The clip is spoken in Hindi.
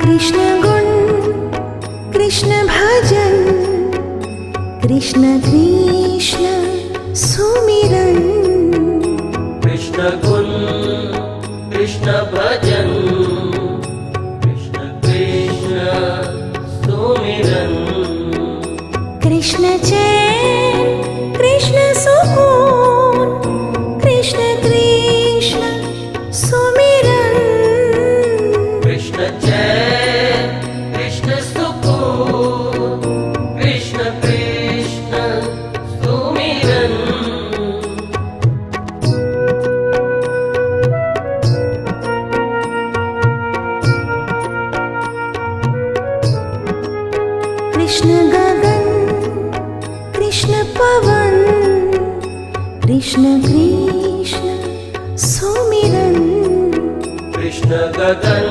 कृष्ण गुण कृष्ण भजन कृष्ण कृष्ण सुमिरन कृष्ण गुण कृष्ण भजन कृष्ण कृष्ण सुमिरन कृष्ण चैन कृष्ण सुकून कृष्ण कृष्ण सुमिरन कृष्ण चैन कृष्ण सुकून कृष्ण कृष्ण सुमिरन कृष्ण गगन कृष्ण पवन कृष्ण कृष्ण सुमिरन कृष्ण गगन